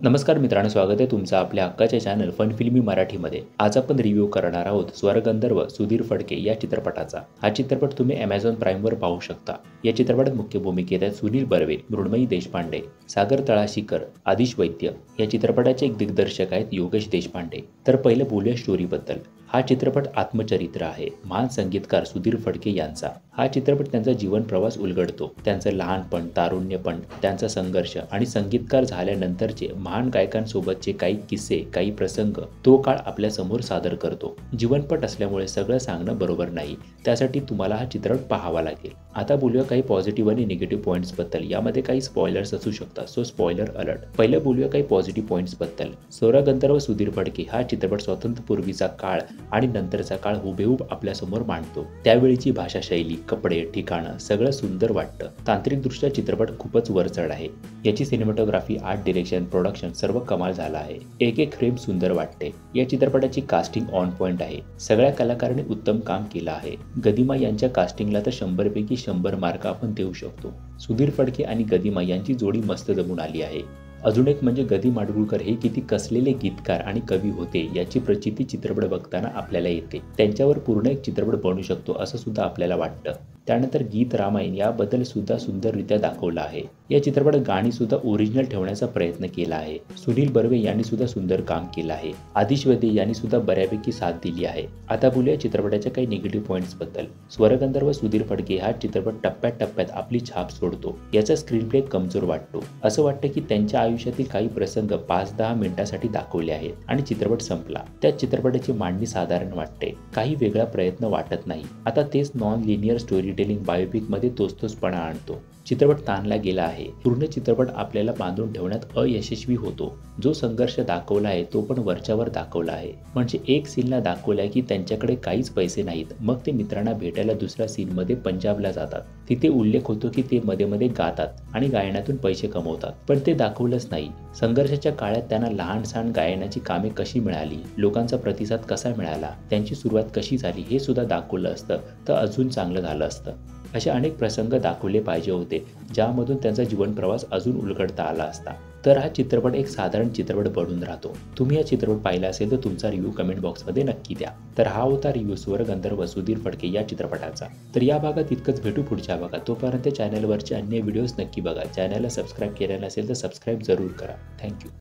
नमस्कार मित्रांनो, स्वागत आहे तुमचं आपल्या हक्काच्या चॅनल फन फिल्मी मराठीमध्ये। आज आपण रिव्ह्यू करणार आहोत स्वरगंधर्व सुधीर फडके या चित्रपटाचा। हा चित्रपट तुम्ही Amazon प्राइमवर पाहू शकता। या चित्रपटात मुख्य भूमिकेत आहेत सुनील बर्वे, मृण्मयी देशपांडे, सागर तळाशीकर, आदिश वैद्य। या चित्रपटाचे एक दिग्दर्शक आहेत योगेश देशपांडे। तर पहिले बोलूया स्टोरीबद्दल। हा चित्रपट आत्मचरित्र आहे महान संगीतकार सुधीर फडके यांचा। हा चित्रपट त्यांचा जीवन प्रवास उलगडतो, त्यांचं लहानपण, तारुण्यपण, त्यांचा संघर्ष आणि संगीतकार झाल्यानंतरचे महान गायकांसोबतचे काही किस्से, काही प्रसंग तो काळ आपल्या समोर सादर करतो। जीवनपट असल्यामुळे सगळं सांगणं बरोबर नाही, त्यासाठी तुम्हाला हा चित्रपट पाहावा लागेल। आता बोलूया काही पॉझिटिव्ह आणि निगेटिव्ह पॉइंट्स बद्दल। यामध्ये काही स्पॉयलर्स असू शकतात, सो स्पॉयलर अलर्ट। पहिले बोलूया काही पॉझिटिव्ह पॉइंट्स बद्दल। स्वरगंधर्व सुधीर फडके हा चित्रपट स्वातंत्र्यपूर्वीचा काळ आणि नंतरचा काळ हुबेहूब आपल्यासमोर मांडतो। त्यावेळीची भाषा शैली, कपडे, ठिकाणं सगळं सुंदर वाटतं। तांत्रिकदृष्ट्या चित्रपट खूपच वरचढ आहे। याची सिनेमॅटोग्राफी, आर्ट डिरेक्शन, प्रोडक्शन सर्व कमाल झाला आहे। एक एक फ्रेम सुंदर वाटते। या चित्रपटाची कास्टिंग ऑन पॉइंट आहे। सगळ्या कलाकारांनी उत्तम काम केलं आहे। गदिमा यांच्या कास्टिंगला तर 100 पैकी 100 मार्क आपण देऊ शकतो। सुधीर फडके आणि गदिमा यांची जोडी मस्त जमून आली आहे। अजून एक म्हणजे गदी माडगुळकर हे किती कसलेले गीतकार आणि कवी होते याची प्रचिती चित्रपट बघताना आपल्याला येते। त्यांच्यावर पूर्ण एक चित्रपट बनू शकतो असं सुद्धा आपल्याला वाटतं। त्यानंतर गीत रामायण याबद्दल सुद्धा सुंदररित्या दाखवलं आहे। या चित्रपटात गाणी सुद्धा ओरिजिनल ठेवण्याचा प्रयत्न केला आहे। सुनील बर्वे यांनी सुद्धा सुंदर काम केलं आहे। आदिश वैद्य यांनी सुद्धा बऱ्यापैकी साथ दिली आहे। आता बोलूया चित्रपटाच्या काही निगेटिव्ह पॉइंट्स बद्दल। स्वरगंधर्व सुधीर फडके हा चित्रपट टप्प्याटप्प्यात आपली छाप सोडतो। याचा स्क्रीन प्ले कमजोर वाटतो। असं वाटतं की त्यांच्या आयुष्यातील काही प्रसंग 5-10 मिनिटांसाठी दाखवले आहेत आणि चित्रपट संपला। त्या चित्रपटाची मांडणी साधारण वाटते, काही वेगळा प्रयत्न वाटत नाही। आता तेच non linear story telling biopic मध्ये तोचपणा आणतो। चित्रपट ताणला गेला आहे। पूर्ण चित्रपट आपल्याला बांधून ठेवण्यात अयशस्वी होतो। जो संघर्ष दाखवला आहे तो पण वरच्यावर दाखवला आहे। म्हणजे एक सीनला दाखवलाय की त्यांच्याकडे काहीच पैसे नाहीत, मग ते मित्रांना भेटायला दुसऱ्या सीनमध्ये पंजाबला जातात। तिथे उल्लेख होतो की ते मध्ये मध्ये गातात आणि गायनातून पैसे कमवतात, पण ते दाखवलंच नाही। संघर्षाच्या काळात त्यांना लहान सहान गायनाची कामे कशी मिळाली, लोकांचा प्रतिसाद कसा मिळाला, त्यांची सुरुवात कशी झाली हे सुद्धा दाखवलं असतं तर अजून चांगलं झालं असतं। असे अनेक प्रसंग दाखवले पाहिजे होते, ज्यामधून त्यांचा जीवन प्रवास अजून उलगडता आला असता। तर हा चित्रपट एक साधारण चित्रपट बनून राहतो। तुम्ही हा चित्रपट पाहिला असेल तर तुमचा रिव्ह्यू कमेंट बॉक्समध्ये नक्की द्या। तर हा होता रिव्ह्यू स्वरगंधर्व सुधीर फडके या चित्रपटाचा। तर या भागात इतकंच, भेटू पुढच्या भागात। तोपर्यंत चॅनलवरचे अन्य व्हिडिओज नक्की बघा। चॅनलला सबस्क्राईब केलं नसेल तर सबस्क्राईब जरूर करा। थँक्यू।